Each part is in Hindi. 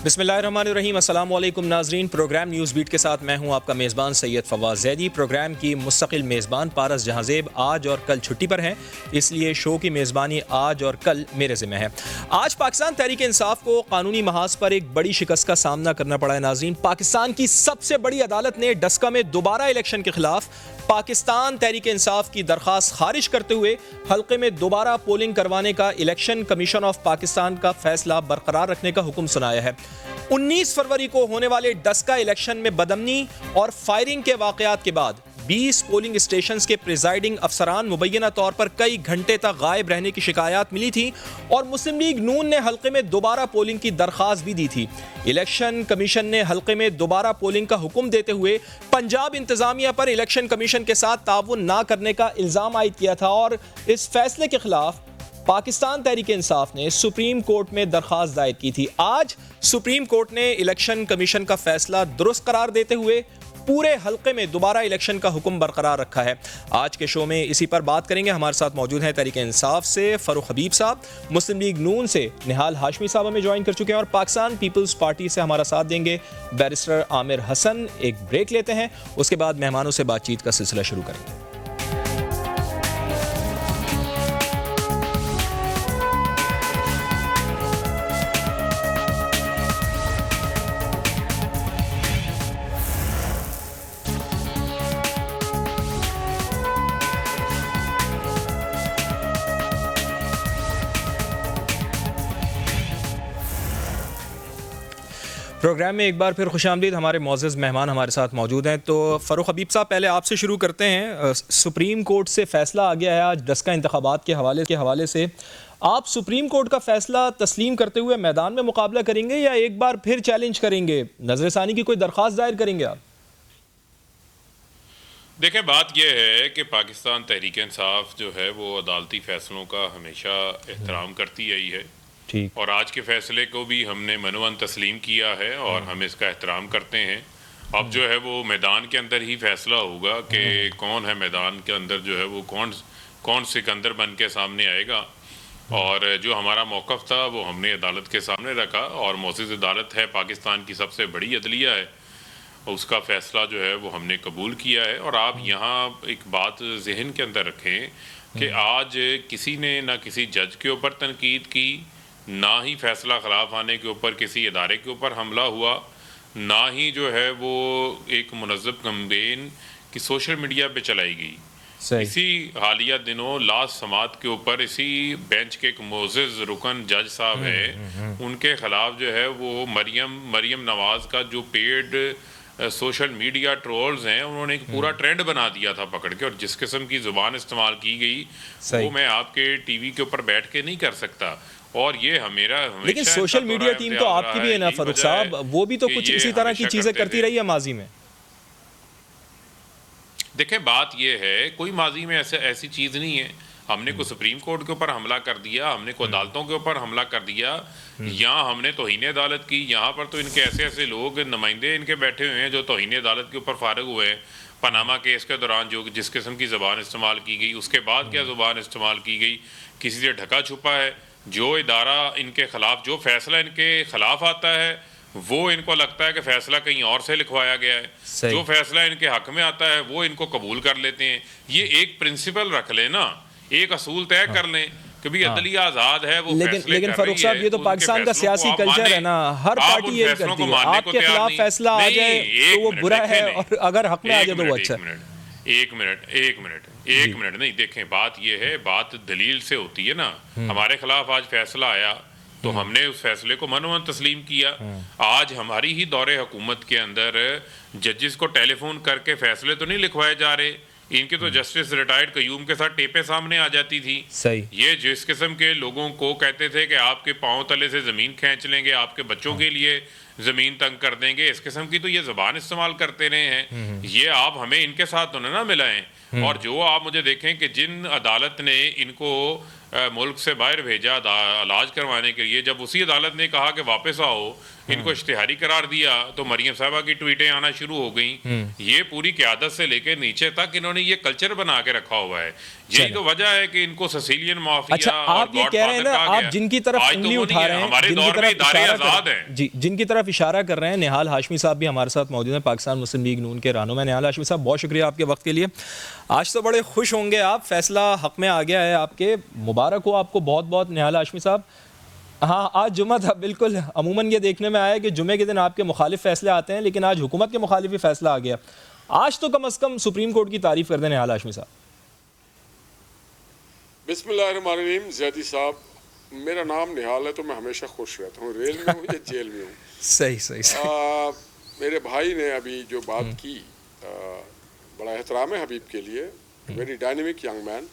बिस्मिल्लाहिर्रहमानिर्रहीम। अस्सलाम वालेकुम नाज़रीन। प्रोग्राम न्यूज़ बीट के साथ मैं हूं आपका मेज़बान सैयद फवाज़ ज़ैदी। प्रोग्राम की मुस्तकिल मेज़बान पारस जहांज़ेब आज और कल छुट्टी पर हैं, इसलिए शो की मेज़बानी आज और कल मेरे ज़िम्मे है। आज पाकिस्तान तहरीक इंसाफ को कानूनी महाज पर एक बड़ी शिकस्त का सामना करना पड़ा है। नाज़रीन, पाकिस्तान की सबसे बड़ी अदालत ने डस्का में दोबारा इलेक्शन के खिलाफ पाकिस्तान तहरीक इंसाफ की दरख्वास्त खारिज करते हुए हल्के में दोबारा पोलिंग करवाने का इलेक्शन कमीशन ऑफ पाकिस्तान का फैसला बरकरार रखने का हुक्म सुनाया है। 19 फरवरी को होने वाले डस्का इलेक्शन में बदअमनी और फायरिंग के वाकयात के बाद 20 पोलिंग स्टेशंस के प्रिजाइडिंग अफसरान मुबैना तौर पर कई घंटे तक गायब रहने की शिकायत मिली थी और मुस्लिम लीग नून ने हल्के में दोबारा पोलिंग की दरख्वास्त भी दी थी। इलेक्शन कमीशन ने हल्के में दोबारा पोलिंग का हुक्म देते हुए पंजाब इंतजामिया पर इलेक्शन कमीशन के साथ ताउन ना करने का इल्ज़ाम आयद किया था और इस फैसले के खिलाफ पाकिस्तान तहरीक इंसाफ ने सुप्रीम कोर्ट में दरख्वास्त दायर की थी। आज सुप्रीम कोर्ट ने इलेक्शन कमीशन का फैसला दुरुस्त करार देते हुए पूरे हल्के में दोबारा इलेक्शन का हुक्म बरकरार रखा है। आज के शो में इसी पर बात करेंगे। हमारे साथ मौजूद हैं तहरीक इंसाफ से फ़ारूक हबीब साहब, मुस्लिम लीग नून से निहाल हाशमी साहब हमें ज्वाइन कर चुके हैं और पाकिस्तान पीपल्स पार्टी से हमारा साथ देंगे बैरिस्टर आमिर हसन। एक ब्रेक लेते हैं, उसके बाद मेहमानों से बातचीत का सिलसिला शुरू करेंगे। प्रोग्राम में एक बार फिर खुशामदीद। हमारे मौजूद मेहमान हमारे साथ मौजूद हैं। तो फ़ारूक हबीब साहब, पहले आपसे शुरू करते हैं। सुप्रीम कोर्ट से फ़ैसला आ गया है आज डस्का इंतखाबात के हवाले से। आप सुप्रीम कोर्ट का फ़ैसला तस्लीम करते हुए मैदान में मुकाबला करेंगे या एक बार फिर चैलेंज करेंगे, नज़रसानी की कोई दरख्वास्त दायर करेंगे आप? देखें, बात यह है कि पाकिस्तान तहरीक इंसाफ जो है वो अदालती फ़ैसलों का हमेशा एहतराम करती आई है और आज के फ़ैसले को भी हमने मनवन तस्लीम किया है और हम इसका एहतराम करते हैं। अब जो है वो मैदान के अंदर ही फ़ैसला होगा कि कौन है मैदान के अंदर जो है वो कौन सिकंदर बन के सामने आएगा। और जो हमारा मौक़िफ़ था वो हमने अदालत के सामने रखा और मौजूद अदालत है, पाकिस्तान की सबसे बड़ी अदलिया है, उसका फ़ैसला जो है वो हमने कबूल किया है। और आप यहाँ एक बात जहन के अंदर रखें कि आज किसी ने ना किसी जज के ऊपर तनकीद की, ना ही फ़ैसला ख़िलाफ़ आने के ऊपर किसी इदारे के ऊपर हमला हुआ, ना ही जो है वो एक मुनज़्ज़म कैंपेन की सोशल मीडिया पे चलाई गई। इसी हालिया दिनों लास्ट समात के ऊपर इसी बेंच के एक मोअज़्ज़ज़ रुकन जज साहब हैं, उनके ख़िलाफ़ जो है वो मरियम नवाज़ का जो पेड सोशल मीडिया ट्रोल्स हैं, उन्होंने एक पूरा ट्रेंड बना दिया था पकड़ के। और जिस किस्म की ज़ुबान इस्तेमाल की गई वो मैं आपके टीवी के ऊपर बैठ के नहीं कर सकता। और ये लेकिन सोशल मीडिया टीम तो आपकी भी है ना फ़ारूक साहब, वो भी तो कुछ इसी तरह की चीज़ें करती रही है माजी में। देखें, बात ये है कोई माजी में ऐसी चीज़ नहीं है। हमने को सुप्रीम कोर्ट के ऊपर हमला कर दिया, हमने को अदालतों के ऊपर हमला कर दिया, यहाँ हमने तौहीन अदालत की। यहाँ पर तो इनके ऐसे लोग नुमाइंदे इनके बैठे हुए हैं जो तौहीन अदालत के ऊपर फारिग हुए हैं। पनामा केस के दौरान जो जिस किस्म की ज़बान इस्तेमाल की गई, उसके बाद क्या ज़ुबान इस्तेमाल की गई, किसी से ढका छुपा है। जो इदारा इनके ख़िलाफ़, जो फ़ैसला इनके ख़िलाफ़ आता है वो इनको लगता है कि फ़ैसला कहीं और से लिखवाया गया है। जो फ़ैसला इनके हक़ में आता है वो इनको कबूल कर लेते हैं। ये एक प्रिंसिपल रख लें ना, एक असूल तय कर लें कि भाई अदलिया आज़ाद है, वो लेकिन फ़ारूक साहब, ये तो पाकिस्तान का सियासी कल्चर है ना, हर पार्टी यही करती है। आपके खिलाफ फैसला आ जाए तो वो बुरा है और अगर हक में आ जाए तो वो अच्छा है। एक मिनट नहीं, देखें, बात यह है, बात दलील से होती है ना। हमारे खिलाफ आज फैसला आया तो हमने उस फैसले को मनवन तस्लीम किया। आज हमारी ही दौरे हुकूमत के अंदर जजेस को टेलीफोन करके फैसले तो नहीं लिखवाए जा रहे, इनके तो जस्टिस रिटायर्ड कयूम के साथ टेपें सामने आ जाती थी। ये जिस किस्म के लोगों को कहते थे कि आपके पाँव तले से ज़मीन खींच लेंगे, आपके बच्चों के लिए ज़मीन तंग कर देंगे, इस किस्म की तो ये ज़बान इस्तेमाल करते रहे हैं। ये आप हमें इनके साथ तो ना मिलाएं। और जो आप मुझे देखें कि जिन अदालत ने इनको मुल्क से बाहर भेजा इलाज करवाने के लिए, जब उसी अदालत ने कहा कि वापस आओ, इनको इश्तिहारी करार दिया, तो मरियम साहबा की ट्वीटें आना शुरू हो गई। ये पूरी क़यादत से लेकर नीचे तक इन्होंने ये कल्चर बना के रखा हुआ है। यही तो वजह है कि इनको सिसिलियन माफिया अच्छा, आप ये कह रहे हैं ना, आप जिनकी तरफ उंगली उठा रहे हैं, हमारे दौर में इदारे आजाद हैं जी, जिनकी तरफ इशारा कर रहे हैं, निहाल हाशमी साहब भी हमारे साथ मौजूद हैं, पाकिस्तान मुस्लिम लीग नून के रहनुमा। निहाल हाशमी साहब, बहुत शुक्रिया आपके वक्त के लिए। आज तो बड़े खुश होंगे आप, फैसला हक में आ गया है आपके, मुबारक हो आपको बहुत बहुत निहाल हाशमी साहब। हाँ, आज जुम्मा था, बिल्कुल। अमूमन ये देखने में आया कि जुम्मे के दिन आपके मुखालिफ फैसले आते हैं, लेकिन आज हुकूमत के मुखालिफ ही फैसला आ गया। आज तो कम से कम सुप्रीम कोर्ट की तारीफ कर दें निहाल हाशमी साहब। बिस्मिल्लाहिर्रहमानिर्रहीम। ज़ैदी साहब, मेरा नाम निहाल है तो मैं हमेशा खुश रहता हूँ, रेल में हूँ या जेल में हूँ। सही सही। मेरे भाई ने अभी जो बात की, बड़ा एहतराम है हबीब के लिए, वेरी डायनेमिक यंग मैन,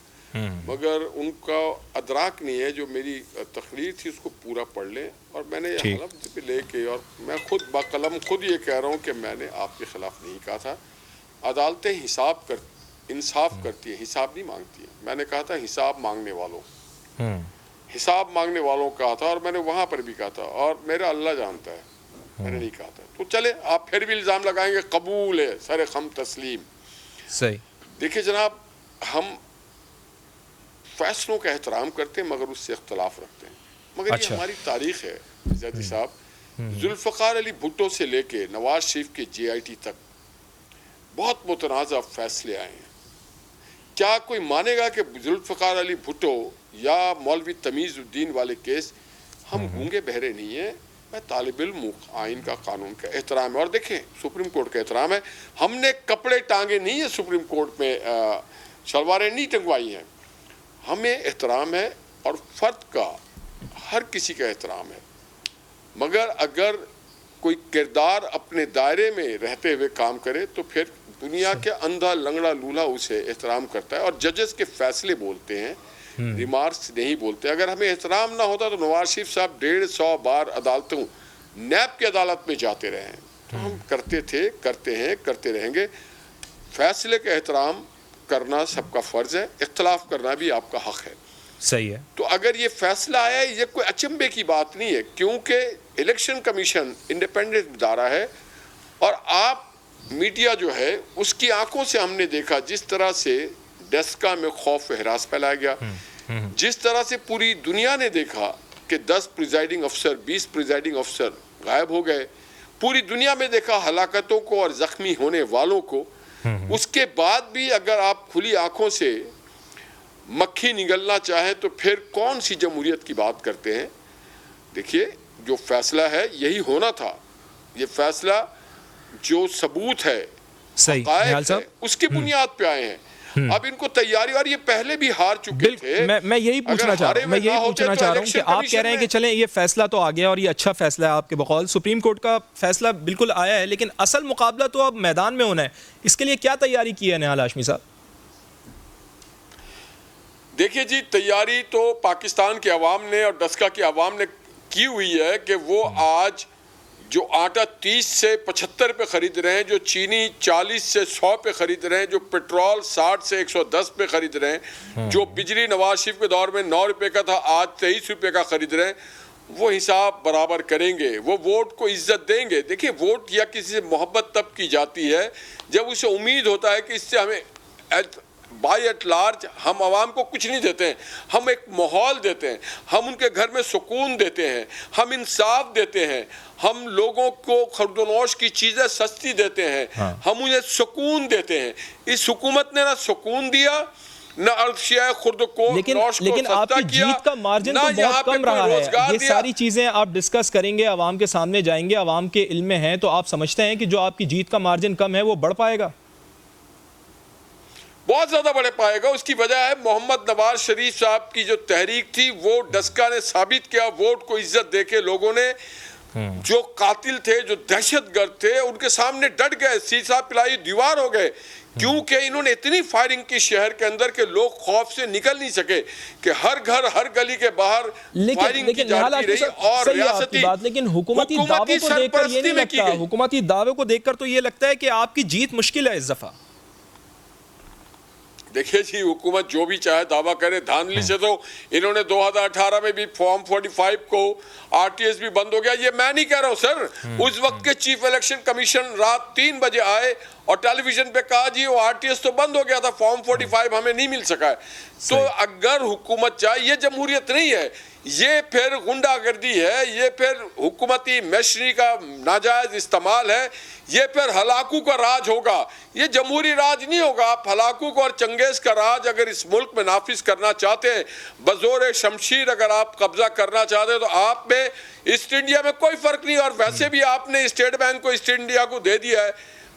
मगर उनका अदराक नहीं है। जो मेरी तकरीर थी उसको पूरा पढ़ लें, और मैंने ये हलफ पे लेके, और मैं खुद बाकलम खुद ये कह रहा हूँ कि मैंने आपके खिलाफ नहीं कहा था। अदालतें इंसाफ करती है, हिसाब नहीं मांगती है। मैंने कहा था हिसाब मांगने वालों, हिसाब मांगने वालों कहा था, और मैंने वहाँ पर भी कहा था, और मेरा अल्लाह जानता है मैंने नहीं कहा था। तो चले, आप फिर भी इल्ज़ाम लगाएंगे, कबूल है, सरे खम तस्लीम। सही। देखिए जनाब, हम फैसलों का एहतराम करते हैं मगर उससे इख्तलाफ रखते हैं। मगर अच्छा, ये हमारी तारीख है ज़ैदी साहब। जुल्फ़िकार अली भुट्टो से लेके नवाज शरीफ के JIT तक बहुत मुतनाज़ा फैसले आए हैं। क्या कोई मानेगा कि जुल्फ़िकार अली भुट्टो या मौलवी तमीज़ुद्दीन वाले केस, हम गूंगे बहरे नहीं हैं। मैं तालिब इल्म, आइन का, कानून का एहतराम है, और देखें सुप्रीम कोर्ट का एहतराम है। हमने कपड़े टांगे नहीं है सुप्रीम कोर्ट में, शलवारें नहीं टंगवाई हैं। हमें एहतराम है, और फ़र्द का, हर किसी का एहतराम है। मगर अगर कोई किरदार अपने दायरे में रहते हुए काम करे तो फिर दुनिया के अंधा लंगड़ा लूला उसे एहतराम करता है, और जजेस के फैसले बोलते हैं, रिमार्क्स नहीं बोलते। अगर हमें एहतराम ना होता तो नवाज शरीफ साहब 150 बार अदालतों, नैब की अदालत में जाते रहे हैं। तो हम करते थे, करते हैं, करते रहेंगे। फैसले का एहतराम करना सबका फ़र्ज़ है, इख्तलाफ करना भी आपका हक़ है। सही है। तो अगर ये फैसला आया, ये कोई अचंभे की बात नहीं है, क्योंकि इलेक्शन कमीशन इंडिपेंडेंट इदारा है, और आप मीडिया जो है उसकी आंखों से हमने देखा जिस तरह से डेस्का में खौफ व हिरास फैलाया गया, जिस तरह से पूरी दुनिया ने देखा कि 10 प्रिजाइडिंग अफसर, 20 प्रिजाइडिंग अफसर गायब हो गए, पूरी दुनिया में देखा हलाकतों को और ज़ख्मी होने वालों को। उसके बाद भी अगर आप खुली आंखों से मक्खी निगलना चाहें तो फिर कौन सी जमहूरियत की बात करते हैं। देखिए, जो फैसला है यही होना था। ये फैसला जो सबूत है, सही है, उसकी बुनियाद पे आए हैं। अब इनको तैयारी, और ये पहले भी हार चुके थे। मैं यही पूछना चाह रहा हूँ, चाह रहा हूँ कि आप कह रहे हैं कि चलें ये फैसला तो आ गया और ये अच्छा फैसला है आपके बकौल, सुप्रीम कोर्ट का फैसला बिल्कुल आया है, लेकिन असल मुकाबला तो अब मैदान में होना है। इसके लिए क्या तैयारी की है निहाल हाशमी साहब? देखिए जी, तैयारी तो पाकिस्तान के अवाम ने और डस्का के अवाम ने की हुई है कि वो आज जो आटा 30 से 75 पे ख़रीद रहे हैं, जो चीनी 40 से 100 पे ख़रीद रहे हैं, जो पेट्रोल 60 से 110 पे ख़रीद रहे हैं, जो बिजली नवाज शरीफ के दौर में 9 रुपये का था आज 23 रुपये का ख़रीद रहे हैं, वो हिसाब बराबर करेंगे, वो वोट को इज्जत देंगे। देखिए, वोट या किसी से मोहब्बत तब की जाती है जब उसे उम्मीद होता है कि इससे हमें बाय एट लार्ज, हम आवाम को कुछ नहीं देते हैं, हम एक माहौल देते हैं, हम उनके घर में सुकून देते हैं, हम इंसाफ देते हैं, हम लोगों को खर्दोनोश की चीज़ें सस्ती देते हैं, हम उन्हें सुकून देते हैं। इस हुकूमत ने ना सुकून दिया, न अर्शिया खुर्द को, लेकिन आपकी जीत का मार्जिन तो बहुत कम रहा है। ये सारी चीज़ें आप डिस्कस करेंगे, आवाम के सामने जाएंगे, आवाम के इल्म में हैं, तो आप समझते हैं कि जो आपकी जीत का मार्जिन कम है वो बढ़ पाएगा? बहुत ज़्यादा बढ़ पाएगा। उसकी वजह है मोहम्मद नवाज शरीफ साहब की जो तहरीक थी, वो डस्का ने साबित किया, वोट को इज्जत देके लोगों ने, जो कातिल थे, जो दहशतगर्द थे, उनके सामने डट गए, सीसा पिलाई दीवार हो गए, क्योंकि इन्होंने इतनी फायरिंग की शहर के अंदर के लोग खौफ से निकल नहीं सके, कि हर घर हर गली के बाहर फायरिंग की जाती रही। और रियासती बात, लेकिन हुकूमती दावे को देखकर ये नहीं लगता, हुकूमती दावे को देखकर तो ये लगता है कि आपकी जीत मुश्किल है इस दफा। देखिए जी, हुकूमत जो भी चाहे दावा करे, धांधली से तो इन्होंने 2018 में भी फॉर्म 45 को आरटीएस भी बंद हो गया। ये मैं नहीं कह रहा हूं सर, उस वक्त के चीफ इलेक्शन कमीशन रात 3 बजे आए और टेलीविजन पे कहा जी वो आरटीएस तो बंद हो गया था, फॉर्म 45 हमें नहीं मिल सका है। तो अगर हुकूमत चाहे, ये जमहूरियत नहीं है, ये फिर गुंडागर्दी है, ये फिर हुकूमती मशीनरी का नाजायज इस्तेमाल है, ये फिर हलाकू का राज होगा, ये जमहूरी राज नहीं होगा। आप हलाकू और चंगेज का राज अगर इस मुल्क में नाफिज करना चाहते हैं, बजोर शमशीर अगर आप कब्जा करना चाहते हैं, तो आप में ईस्ट इंडिया में कोई फर्क नहीं। और वैसे भी आपने स्टेट बैंक को ईस्ट इंडिया को दे दिया है,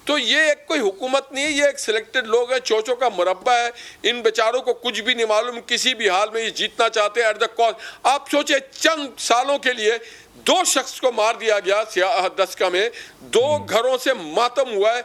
तो ये एक कोई हुकूमत नहीं है, ये एक सिलेक्टेड लोग है, चोचों का मुरब्बा है। इन बेचारों को कुछ भी नहीं मालूम, किसी भी हाल में ये जीतना चाहते हैं एट द कॉस्ट। आप सोचे चंद सालों के लिए 2 शख्स को मार दिया गया दशका में, 2 घरों से मातम हुआ है,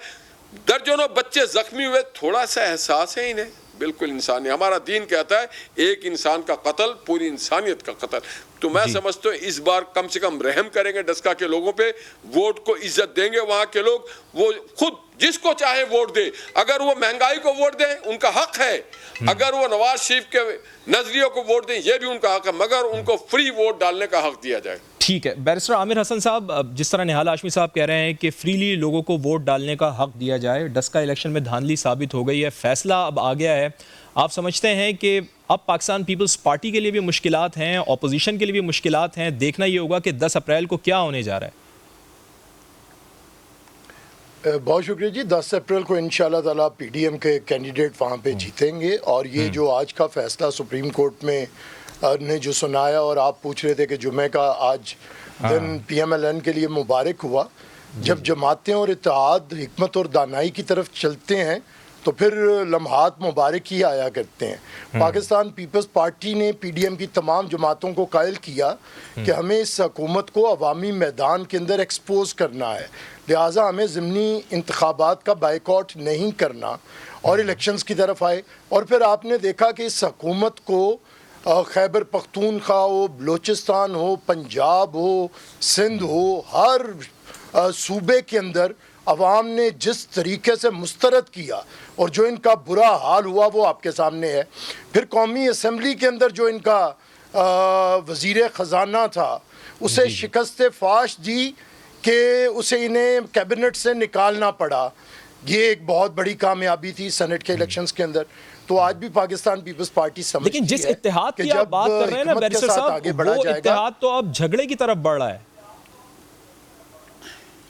दर्जनों बच्चे जख्मी हुए। थोड़ा सा एहसास है इन्हें? बिल्कुल इंसानी, हमारा दीन कहता है एक इंसान का कत्ल पूरी इंसानियत का कत्ल। तो मैं समझता हूँ इस बार कम से कम रहम करेंगे डस्का के लोगों पे, वोट को इज्जत देंगे। वहाँ के लोग वो खुद जिसको चाहे वोट दे, अगर वो महंगाई को वोट दें उनका हक है, अगर वो नवाज शरीफ के नजरियों को वोट दें ये भी उनका हक है, मगर उनको फ्री वोट डालने का हक दिया जाए। ठीक है बैरिस्टर आमिर हसन साहब, जिस तरह निहाल हाशमी साहब कह रहे हैं कि फ्रीली लोगों को वोट डालने का हक दिया जाए, डस्का इलेक्शन में धांधली साबित हो गई है, फैसला अब आ गया है, आप समझते हैं कि अब पाकिस्तान पीपल्स पार्टी के लिए भी मुश्किलात हैं, ऑपोजिशन के लिए भी मुश्किलात हैं, देखना ये होगा कि 10 अप्रैल को क्या होने जा रहा है? बहुत शुक्रिया जी। 10 अप्रैल को इंशाल्लाह ताला पीडीएम के कैंडिडेट वहाँ पे जीतेंगे और ये जो आज का फैसला सुप्रीम कोर्ट में ने जो सुनाया, और आप पूछ रहे थे कि जुमे का आज दिन पीएमएलएन के लिए मुबारक हुआ। जब जमातें और इत्तेहाद हिकमत और दानाई की तरफ चलते हैं तो फिर लम्हात मुबारक ही आया करते हैं। पाकिस्तान पीपल्स पार्टी ने पीडीएम की तमाम जमातों को कायल किया कि हमें इस हुकूमत को अवामी मैदान के अंदर एक्सपोज करना है, लिहाजा हमें ज़िमनी इंतखाबात का बाइकआउट नहीं करना और इलेक्शंस की तरफ आए। और फिर आपने देखा कि इस हुकूमत को खैबर पख्तूनख्वा हो, बलूचिस्तान हो, पंजाब हो, सिंध हो, हर सूबे के अंदर अवाम ने जिस तरीके से मुस्तरद किया और जो इनका बुरा हाल हुआ वो आपके सामने है। फिर कौमी असम्बली के अंदर जो इनका वज़ीर ख़जाना था उसे शिकस्त फाश दी कि उसे इन्हें कैबिनेट से निकालना पड़ा, ये एक बहुत बड़ी कामयाबी थी सेनेट के इलेक्शंस के अंदर। तो आज भी पाकिस्तान पीपल्स पार्टी समझती है, लेकिन जिस इत्तेहाद की आप बात कर रहे हैं ना बैरिस्टर साहब, वो इत्तेहाद तो अब झगड़े की तरफ बढ़ रहा है।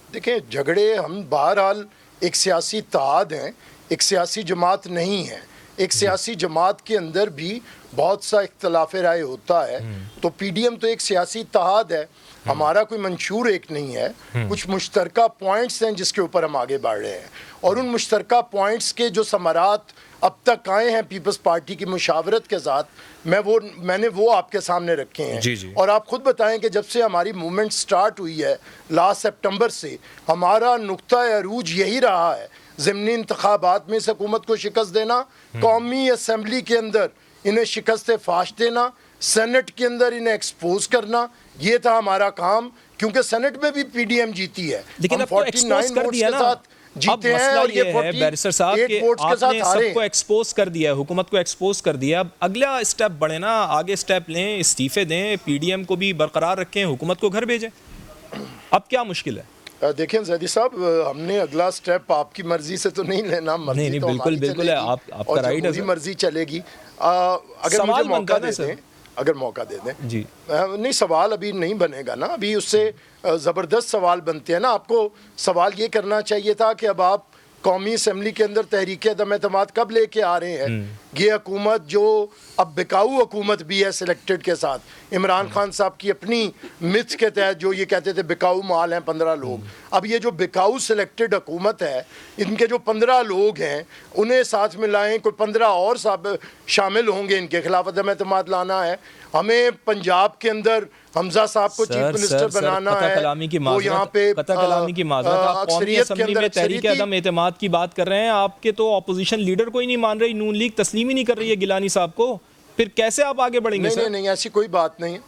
देखिए झगड़े, हम बहरहाल एक सियासी इत्तेहाद हैं, एक सियासी जमात नहीं है। एक सियासी जमात के अंदर भी बहुत सा इख्तलाफ राय होता है, तो पीडीएम तो एक सियासी इत्तेहाद है, हमारा कोई मंशूर एक नहीं है, कुछ मुश्तरका पॉइंट्स हैं जिसके ऊपर हम आगे बढ़ रहे हैं। और उन मुश्तरका पॉइंट्स के जो समारात अब तक आए हैं पीपल्स पार्टी की मुशावरत के साथ, मैंने वो आपके सामने रखे हैं। जी। और आप खुद बताएं कि जब से हमारी मूवमेंट स्टार्ट हुई है लास्ट सितंबर से, हमारा नुक्ता अरूज यही रहा है, ज़िमनी इंतखाबात में इस हुकूमत को शिकस्त देना, कौमी असम्बली के अंदर इन्हें शिकस्त फाश देना, सेनेट के अंदर इन्हें एक्सपोज करना, ये था हमारा काम। क्योंकि सेनेट में भी पीडीएम जीती है, लेकिन अब तो एक्सपोज कर दिया ना, जीते हैं। और ये है बैरिस्टर साहब कि आपने सबको एक्सपोज कर दिया है, हुकूमत को एक्सपोज कर दिया, अब अगला स्टेप बढ़े ना, आगे स्टेप लें, इस्तीफे दें, पीडीएम को भी बरकरार रखें, हुकूमत को घर भेजें। अब क्या मुश्किल है? देखें ज़ैदी साहब, हमने अगला स्टेप आपकी मर्जी से तो नहीं लेना, मर्जी नहीं, तो बिल्कुल है, आपका राइट है, मर्जी चलेगी। अगर मुझे मौका दे दें, अगर मौका दे दें जी। नहीं, सवाल अभी नहीं बनेगा ना, अभी उससे ज़बरदस्त सवाल बनते हैं ना। आपको सवाल ये करना चाहिए था कि अब आप कौमी असम्बली के अंदर तहरीक अदम एतमाद कब लेके आ रहे हैं? ये हुकूमत जो अब बिकाऊ हुकूमत भी है सिलेक्टेड के साथ, इमरान खान साहब की अपनी मिथ के तहत जो ये कहते थे बिकाऊ माल हैं 15 लोग, अब ये जो बिकाऊ सिलेक्टेड हुकूमत है, इनके जो 15 लोग हैं उन्हें साथ मिलाएं, कोई 15 और साहब शामिल होंगे, इनके खिलाफ अदम एतमाद लाना है। हमें पंजाब के अंदर हमजा साहब को चीफ मिनिस्टर बनाना है, वो यहाँ पे कौमी असम्बली में तहरीक अदम एतमाद की बात कर रहे हैं, आपके तो ऑपोजिशन लीडर को ही नहीं मान रही, नून लीग तस्लीम ही नहीं कर रही है गिलानी साहब को, फिर कैसे आप आगे बढ़ेंगे? नहीं, ऐसी कोई बात नहीं है।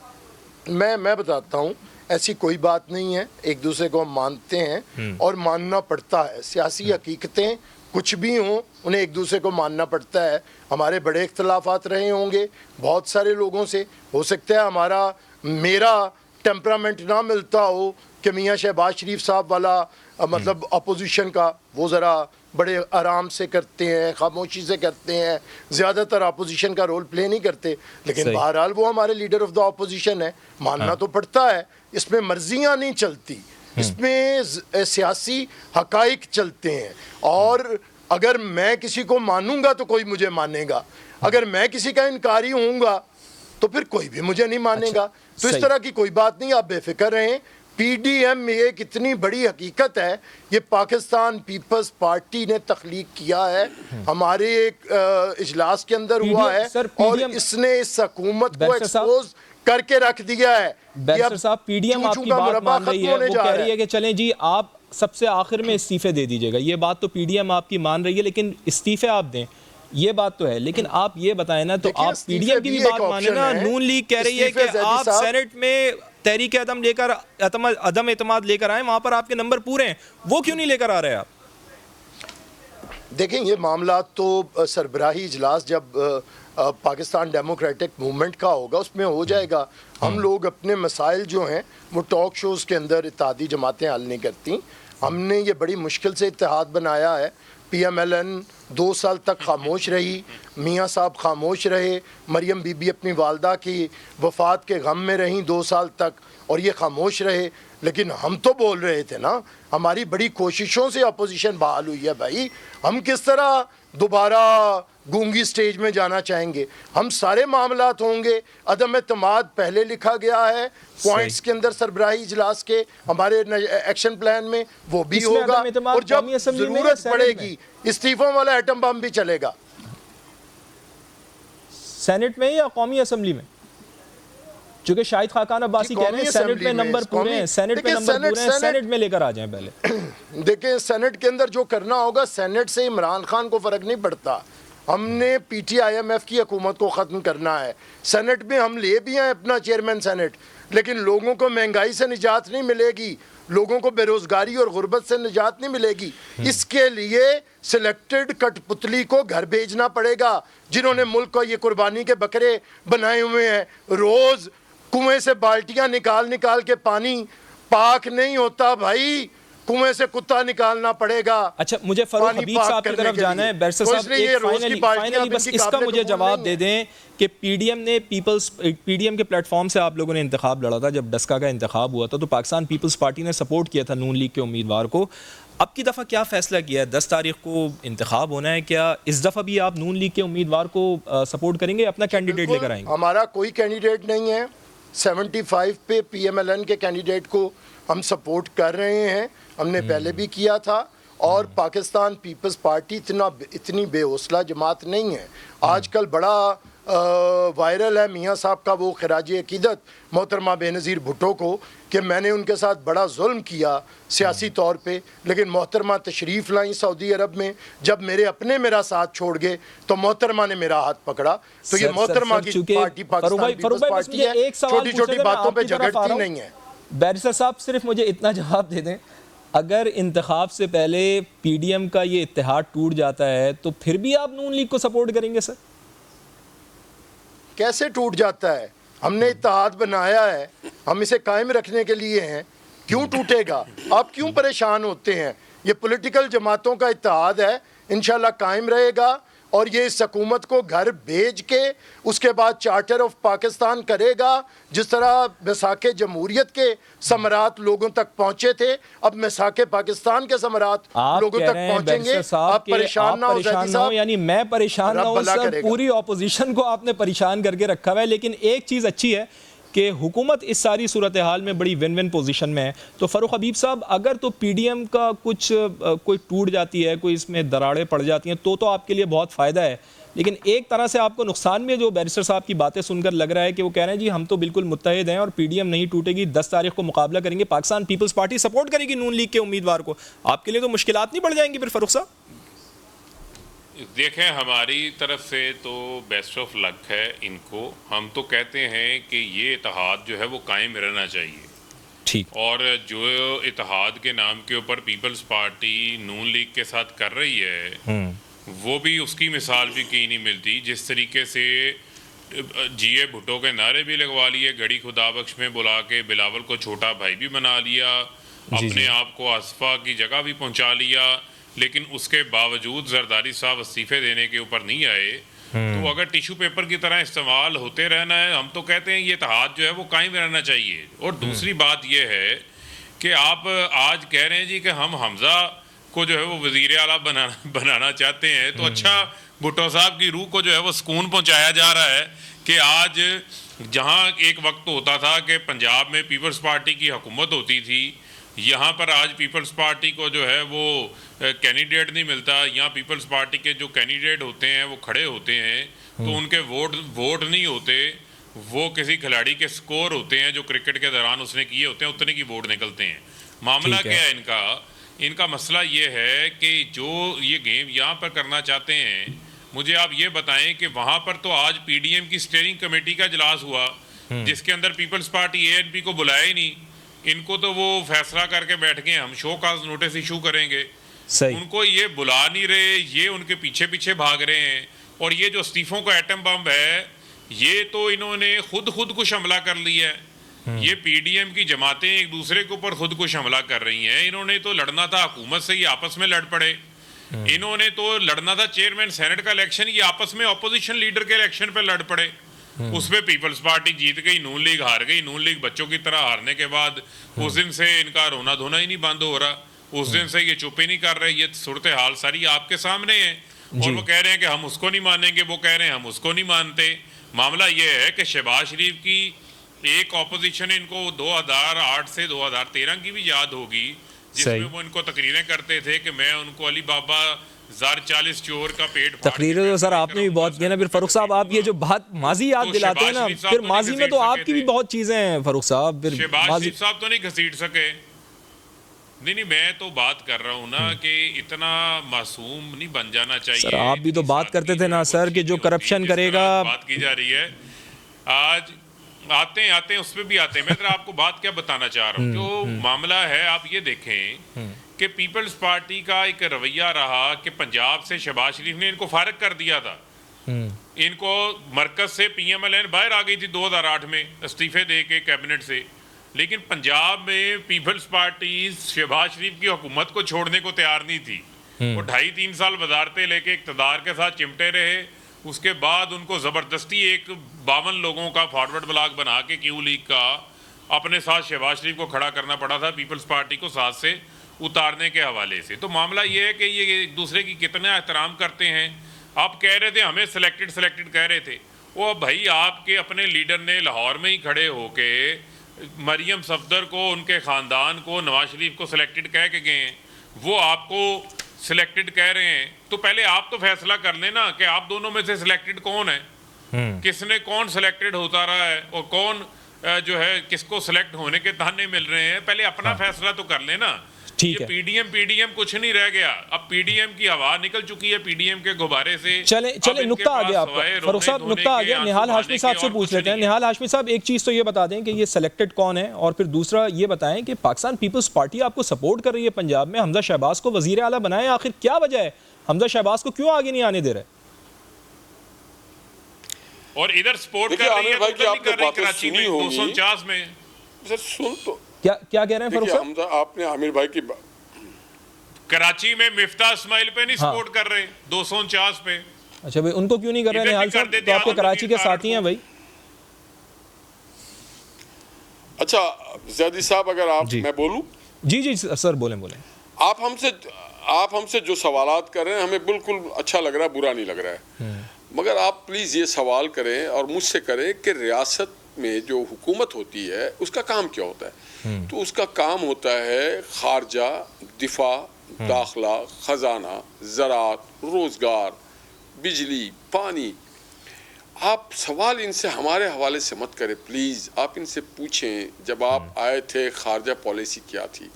मैं बताता हूँ, ऐसी कोई बात नहीं है, एक दूसरे को हम मानते हैं और मानना पड़ता है। सियासी हकीकतें कुछ भी हों, उन्हें एक दूसरे को मानना पड़ता है। हमारे बड़े इख्तलाफात रहे होंगे बहुत सारे लोगों से, हो सकता है मेरा टेम्परामेंट ना मिलता हो कि मियाँ शहबाज शरीफ साहब वाला मतलब अपोजिशन का, वो ज़रा बड़े आराम से करते हैं, खामोशी से करते हैं, ज़्यादातर अपोजिशन का रोल प्ले नहीं करते, लेकिन बहरहाल वो हमारे लीडर ऑफ द अपोजिशन है, मानना तो पड़ता है। इसमें मर्जियाँ नहीं चलती, इसमें सियासी हकाइक चलते हैं। और अगर मैं किसी को मानूंगा तो कोई मुझे मानेगा, अगर मैं किसी का इनकारी होऊंगा तो फिर कोई भी मुझे नहीं मानेगा। तो इस तरह की कोई बात नहीं, आप बेफिक्र रहें। पीडीएम में एक इतनी बड़ी हकीकत है, ये पाकिस्तान पीपल्स पार्टी ने तख्लीक किया है, हमारे एक इजलास के अंदर हुआ है और इसने इस हुकूमत को एक्सपोज करके रख दिया है। बैरिस्टर साहब, पीडीएम आपकी बात मान रही है, वो कह रही है कि चलें जी आप सबसे आखिर में इस्तीफे दे दीजिएगा। ये बात तो पीडीएम आपकी मान रही है, लेकिन इस्तीफे आप दें, ये बात तो है। लेकिन आप ये बताएं ना, तो आप पीडीएम की भी बात माने ना। नून लीग कह रही है कि आप सेनेट में तहरीक अदम लेकर अदम एतमाद लेकर आए, वहां पर आपके नंबर पूरे हैं, वो क्यों नहीं लेकर आ रहे आप? देखें, ये मामला तो सरबराही इजलास जब पाकिस्तान डेमोक्रेटिक मूवमेंट का होगा उसमें हो जाएगा। हम लोग अपने मसाइल जो हैं वो टॉक शोज़ के अंदर इत्तेहादी जमातें हल नहीं करती। हमने ये बड़ी मुश्किल से इत्तेहाद बनाया है। PMLN 2 साल तक खामोश रही, मियाँ साहब खामोश रहे, मरियम बीबी अपनी वालदा की वफ़ात के गम में रहीं 2 साल तक और ये खामोश रहे। लेकिन हम तो बोल रहे थे ना, हमारी बड़ी कोशिशों से अपोजिशन बहाल हुई है भाई। हम किस तरह दोबारा गूंगी स्टेज में जाना चाहेंगे? हम सारे मामलात होंगे। अदम एतमाद पहले लिखा गया है पॉइंट्स के अंदर सरबराही इजलास के, हमारे एक्शन प्लान में वो भी होगा और जब जरूरत पड़ेगी इस्तीफों वाला एटम बम भी चलेगा। सेनेट में या कौमी असम्बली में? चूंकि शाहिद खाकान अब्बासी कह रहे हैं सेनेट में नंबर पूरे हैं, सेनेट में नंबर पूरे हैं, सेनेट में लेकर आ जाएं पहले। देखिए, सेनेट के अंदर जो करना होगा, सेनेट से इमरान खान को फ़र्क नहीं पड़ता। हमने PTIMF की हुकूमत को ख़त्म करना है। सेनेट में हम ले भी हैं अपना चेयरमैन सेनेट, लेकिन लोगों को महंगाई से निजात नहीं मिलेगी, लोगों को बेरोज़गारी और गुर्बत से निजात नहीं मिलेगी। इसके लिए सिलेक्टेड कठपुतली को घर भेजना पड़ेगा, जिन्होंने मुल्क को ये कुर्बानी के बकरे बनाए हुए हैं। रोज़ कुएं से बाल्टियां निकाल के पानी पाक नहीं होता भाई, कुएं से कुत्ता निकालना पड़ेगा। अच्छा, मुझे फरूक हबीब साहब की तरफ जाना है। बैरिस्टर साहब, एक फाइनली बस इसका मुझे जवाब दे दें कि पीडीएम के प्लेटफॉर्म से आप लोगों ने इंतखाब लड़ा था। जब डस्का का इंतखाब हुआ था तो पाकिस्तान पीपल्स पार्टी ने सपोर्ट किया था नून लीग के उम्मीदवार को। अब की दफ़ा क्या फ़ैसला किया है? 10 तारीख को इंतखाब होना है, क्या इस दफ़ा भी आप नून लीग के उम्मीदवार को सपोर्ट करेंगे, अपना कैंडिडेट लेकर आएंगे? हमारा कोई कैंडिडेट नहीं है। 75 पे PMLN के कैंडिडेट को हम सपोर्ट कर रहे हैं, हमने पहले भी किया था। और पाकिस्तान पीपल्स पार्टी इतनी बेहौसला जमात नहीं है। आजकल बड़ा वायरल है मियाँ साहब का वो खराजी अकीदत मोहतरमा बेनज़ीर भुट्टो को कि मैंने उनके साथ बड़ा जुल्म किया सियासी तौर पे, लेकिन मोहतरमा तशरीफ़ लाई सऊदी अरब में। जब मेरे अपने मेरा साथ छोड़ गए तो मोहतरमा ने मेरा हाथ पकड़ा। तो ये मोहतरमा की पार्टी पाकिस्तान पीपल्स पार्टी है, छोटी छोटी बातों पे झगड़ती नहीं है। बैरिस्टर साहब, सिर्फ मुझे इतना जवाब दे दें, अगर इंतखाब से पहले PDM का ये इत्तेहाद टूट जाता है तो फिर भी आप नून लीग को सपोर्ट करेंगे? सर, कैसे टूट जाता है? हमने इत्तेहाद बनाया है, हम इसे कायम रखने के लिए हैं। क्यों टूटेगा? आप क्यों परेशान होते हैं? ये पॉलिटिकल जमातों का इत्तेहाद है, इंशाल्लाह कायम रहेगा। और ये इस हुकूमत को घर भेज के उसके बाद चार्टर ऑफ पाकिस्तान करेगा। जिस तरह मिसाके जमहूरियत के समरात लोगों तक पहुंचे थे, अब मिसाके पाकिस्तान के समरात लोगों तक पहुंचेंगे। आप परेशान ना हो, यानी मैं परेशान ना हूं, सब पूरी ऑपोजिशन को आपने परेशान करके रखा हुआ है। लेकिन एक चीज़ अच्छी है कि हुकूमत इस सारी सूरत हाल में बड़ी विन विन पोजीशन में है। तो फ़रूक हबीब साहब, अगर तो PDM का कुछ कोई टूट जाती है, कोई इसमें दरारें पड़ जाती हैं तो आपके लिए बहुत फ़ायदा है, लेकिन एक तरह से आपको नुकसान में जो बैरिस्टर साहब की बातें सुनकर लग रहा है कि वो कह रहे हैं जी हम तो बिल्कुल मुत्तहिद हैं और PDM नहीं टूटेगी, 10 तारीख को मुकाबला करेंगे, पाकिस्तान पीपल्स पार्टी सपोर्ट करेगी नून लीग के उम्मीदवार को। आपके लिए तो मुश्किलात नहीं बढ़ जाएंगी फिर फ़रूक साहब? देखें, हमारी तरफ से तो बेस्ट ऑफ लक है इनको। हम तो कहते हैं कि ये इत्तेहाद जो है वो कायम रहना चाहिए। ठीक। और जो इत्तेहाद के नाम के ऊपर पीपल्स पार्टी नून लीग के साथ कर रही है, वो भी उसकी मिसाल भी कहीं नहीं मिलती। जिस तरीके से जीए भुट्टो के नारे भी लगवा लिए, गड़ी खुदाबख्श में बुला के बिलावल को छोटा भाई भी बना लिया, अपने आप को असफा की जगह भी पहुंचा लिया, लेकिन उसके बावजूद जरदारी साहब इस्तीफे देने के ऊपर नहीं आए। तो अगर टिश्यू पेपर की तरह इस्तेमाल होते रहना है, हम तो कहते हैं ये इत्तेहाद जो है वो कायम रहना चाहिए। और दूसरी बात ये है कि आप आज कह रहे हैं जी कि हम हमजा को जो है वो वजीर आला बनाना चाहते हैं, तो अच्छा भुट्टो साहब की रूह को जो है वो सुकून पहुंचाया जा रहा है कि आज जहां एक वक्त होता था कि पंजाब में पीपल्स पार्टी की हुकूमत होती थी, यहाँ पर आज पीपल्स पार्टी को जो है वो कैंडिडेट नहीं मिलता। यहाँ पीपल्स पार्टी के जो कैंडिडेट होते हैं वो खड़े होते हैं तो उनके वोट नहीं होते, वो किसी खिलाड़ी के स्कोर होते हैं जो क्रिकेट के दौरान उसने किए होते हैं, उतने की वोट निकलते हैं। मामला क्या है इनका मसला ये है कि जो ये गेम यहाँ पर करना चाहते हैं, मुझे आप ये बताएं कि वहाँ पर तो आज पीडीएम की स्टीयरिंग कमेटी का इजलास हुआ जिसके अंदर पीपल्स पार्टी एएनपी को बुलाया ही नहीं। इनको तो वो फैसला करके बैठ गए हम शो काज नोटिस इशू करेंगे, उनको ये बुला नहीं रहे, ये उनके पीछे पीछे भाग रहे हैं। और ये जो इस्तीफों का एटम बम है, ये तो इन्होंने खुद कुछ हमला कर लिया है। ये पीडीएम की जमातें एक दूसरे के ऊपर खुद कुछ हमला कर रही हैं। इन्होंने तो लड़ना था हुकूमत से, ये आपस में लड़ पड़े। इन्होंने तो लड़ना था चेयरमैन सेनेट का इलेक्शन, ये आपस में ऑपोजिशन लीडर के इलेक्शन पे लड़ पड़े। उसमें पीपल्स पार्टी जीत गई, नून लीग हार गई। नून लीग बच्चों की तरह हारने के बाद उस दिन से इनका रोना धोना ही नहीं बंद हो रहा, उस दिन से ये चुप ही नहीं कर रहे। ये सूरत हाल सारी आपके सामने है और वो कह रहे हैं कि हम उसको नहीं मानेंगे, वो कह रहे हैं हम उसको नहीं मानते। मामला ये है कि शहबाज शरीफ की एक ऑपोजिशन इनको 2008 से 2013 की भी याद होगी, जिसमें वो इनको तकरीरें करते थे कि मैं उनको अली बाबा 40 चोर का पेट तकरीरें तो सर आपने भी बहुत किया ना। फिर फारूक साहब आप ये जो बात माजी याद दिलाते हैं ना, फिर माजी में तो आपकी भी बहुत चीजें हैं फारूक साहब। फिर शहबाज शरीफ साहब तो नहीं घसीट सके। नहीं, मैं तो बात कर रहा हूँ ना कि इतना मासूम नहीं बन जाना चाहिए। सर आप भी तो बात करते थे ना सर कि जो करप्शन करेगा, बात की जा रही है। आज आते हैं उस पर भी आते हैं। मैं तो आपको बात क्या बताना चाह रहा हूँ, जो मामला है आप ये देखें कि पीपल्स पार्टी का एक रवैया रहा कि पंजाब से शहबाज शरीफ ने इनको फारिग कर दिया था। इनको मरकज से पीएमएलएन बाहर आ गई थी 2008 में इस्तीफे दे के कैबिनेट से, लेकिन पंजाब में पीपल्स पार्टी शहबाज शरीफ की हुकूमत को छोड़ने को तैयार नहीं थी। वो 2.5-3 साल वजारतें लेके इक़्तिदार के साथ चिमटे रहे। उसके बाद उनको ज़बरदस्ती एक 52 लोगों का फॉरवर्ड ब्लॉक बना के क्यू लीग का अपने साथ शहबाज शरीफ को खड़ा करना पड़ा था, पीपल्स पार्टी को साथ से उतारने के हवाले से। तो मामला ये है कि ये एक दूसरे की कितना एहतराम करते हैं। आप कह रहे थे हमें सिलेक्टेड कह रहे थे, वो भाई आपके अपने लीडर ने लाहौर में ही खड़े होके मरियम सफदर को, उनके ख़ानदान को, नवाज शरीफ को सिलेक्टेड कह के गए हैं, वो आपको सिलेक्टेड कह रहे हैं। तो पहले आप तो फैसला कर लेना कि आप दोनों में से सिलेक्टेड कौन है, किसने कौन सिलेक्टेड होता रहा है और कौन जो है किसको सिलेक्ट होने के ताने मिल रहे हैं। पहले अपना फैसला तो कर लेना। ठीक है, पीडीएम कुछ नहीं रह गया। अब पीडीएम की हवा निकल चुकी है पीडीएम के गुब्बारे से। चले नुक्ता आ गया आपका फारूक साहब, नुक्ता आ गया। निहाल हाशमी साहब से पूछ लेते हैं। निहाल हाशमी साहब एक चीज़ तो ये बता दें कि ये सिलेक्टेड कौन है, और फिर दूसरा ये बताएं कि पाकिस्तान पीपल्स पार्टी आपको सपोर्ट कर रही है पंजाब में, हमजा शहबाज को वजीर आला बनाए, आखिर क्या वजह है? हमजा शहबाज को क्यों आगे नहीं आने दे रहे? और इधर सपोर्ट कर रही है कराची में 249 में। सर सुन तो क्या कह रहे हैं फारूक साहब? आपने आमिर भाई की कराची में मिफ्ता इस्माइल पे नहीं सपोर्ट कर रहे 249 पे। अच्छा भाई, उनको क्यों नहीं कर रहे निहाल साहब? तो आपके कराची के साथी हैं भाई। अच्छा ज़ैदी साहब, अगर आप मैं बोलूं? जी सर बोलें। आप हमसे जो सवालात कर रहे हैं हमें बिल्कुल अच्छा लग रहा है, बुरा नहीं लग रहा है, मगर आप प्लीज़ ये सवाल करें और मुझसे करें कि रियासत में जो हुकूमत होती है उसका काम क्या होता है। तो उसका काम होता है खारजा, दिफा, दाखिला, ख़जाना, ज़राअत, रोज़गार, बिजली, पानी। आप सवाल इनसे हमारे हवाले से मत करें प्लीज़। आप इनसे पूछें जब आप आए थे खारजा पॉलिसी क्या थी,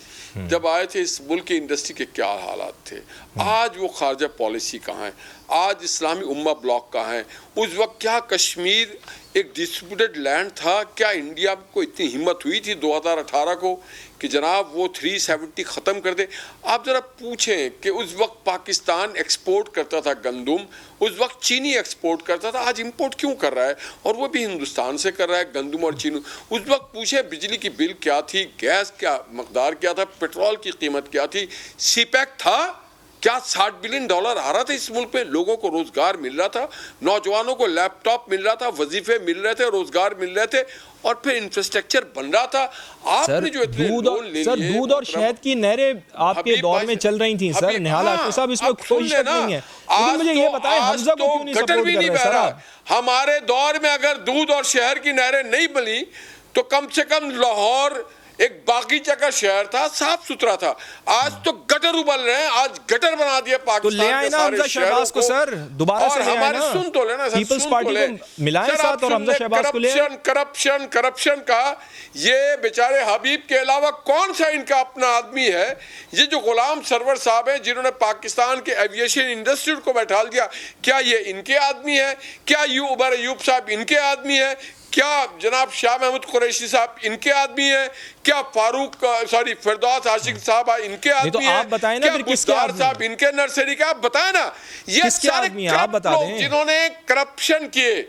जब आए थे इस मुल्क की इंडस्ट्री के क्या हालात थे, आज वो खारजा पॉलिसी कहाँ है, आज इस्लामी उम्मा ब्लॉक कहाँ है, उस वक्त क्या कश्मीर एक डिस्प्यूटेड लैंड था, क्या इंडिया को इतनी हिम्मत हुई थी 2018 को कि जनाब वो 370 ख़त्म कर दे। आप ज़रा पूछें कि उस वक्त पाकिस्तान एक्सपोर्ट करता था गंदम, उस वक्त चीनी एक्सपोर्ट करता था, आज इंपोर्ट क्यों कर रहा है, और वो भी हिंदुस्तान से कर रहा है गंदम और चीनी। उस वक्त पूछें बिजली की बिल क्या थी, गैस क्या मकदार क्या था, पेट्रोल की कीमत क्या थी, सीपैक था, क्या $60 बिलियन आ रहा था इस मुल्क में, लोगों को रोजगार मिल रहा था, नौजवानों को लैपटॉप मिल रहा था, वजीफे मिल रहे थे, रोजगार मिल रहे थे, और फिर इंफ्रास्ट्रक्चर बन रहा था। आपने जो इतने लोन ले लिए, दूध और शहद की नहरें आपके दौर में चल रही थी सर। निहाल हाशमी साहब इसमें कोई शक नहीं है, लेकिन मुझे ये बताएं हमजा को क्यों नहीं सपोर्ट कर रहे सर आप? हमारे दौर में अगर दूध और शहर की नहरें नहीं बनी तो कम से कम लाहौर एक बागीचा का शहर था, साफ सुथरा था। आज तो गटर उबल रहे हैं, आज गटर बना दिया पाकिस्तान तो ले आए ना हमजा शहबाज को सर, दोबारा से ले आए ना, सुन तो लेना सर, पीपल्स पार्टी को मिलाएं साथ और हमजा शहबाज को ले आए। करप्शन का ये बेचारे हबीब के अलावा कौन सा इनका अपना आदमी है? ये जो गुलाम सरवर साहब हैं जिन्होंने पाकिस्तान के एविएशन इंडस्ट्री को बैठा दिया, क्या ये इनके आदमी है? क्या उमर अयूब साहब इनके आदमी है? क्या जनाब शाह महमूद कुरैशी साहब इनके आदमी है? क्या फिरदौस आशिक साहब इनके आदमी है? आप बताएं ना, फिर किसके आदमी साहब इनके नर्सरी का? आप बताएं ना, ये सारे आप बता दें जिन्होंने करप्शन किए।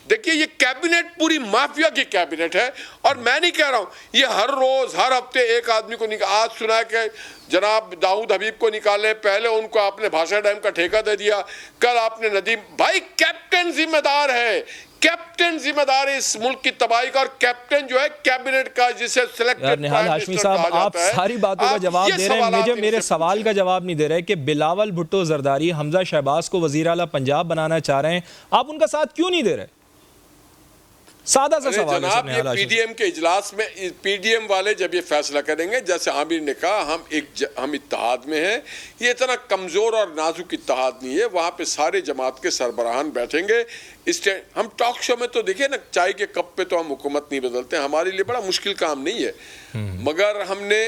देखिए ये कैबिनेट पूरी माफिया की कैबिनेट है, और मैं नहीं कह रहा हूं, ये हर रोज हर हफ्ते एक आदमी को आज सुना कि जनाब दाऊद हबीब को निकाले, पहले उनको आपने भाषा डैम का ठेका दे दिया, कल आपने नदीम भाई, कैप्टन जिम्मेदार है, कैप्टन जिम्मेदार है इस मुल्क की तबाही का, और कैप्टन जो है कैबिनेट का, जिसे सिलेक्टेड निहाल हाशमी साहब आप सारी बातों का जवाब दे रहे हैं, मुझे मेरे सवाल का जवाब नहीं दे रहे कि बिलावल भुट्टो जरदारी हमजा शहबाज को वजीर आला पंजाब बनाना चाह रहे हैं, आप उनका साथ क्यों नहीं दे रहे? सादा सा सवाल है जनाब, ये पीडीएम के इजलास में पीडीएम वाले जब ये फैसला करेंगे, जैसे आमिर ने कहा, हम इत्तेहाद में हैं, ये इतना कमज़ोर और नाजुक इत्तेहाद नहीं है, वहाँ पे सारे जमात के सरबराहान बैठेंगे। हम टॉक शो में तो देखिए ना, चाय के कप पे तो हम हुकूमत नहीं बदलते, हमारे लिए बड़ा मुश्किल काम नहीं है, मगर हमने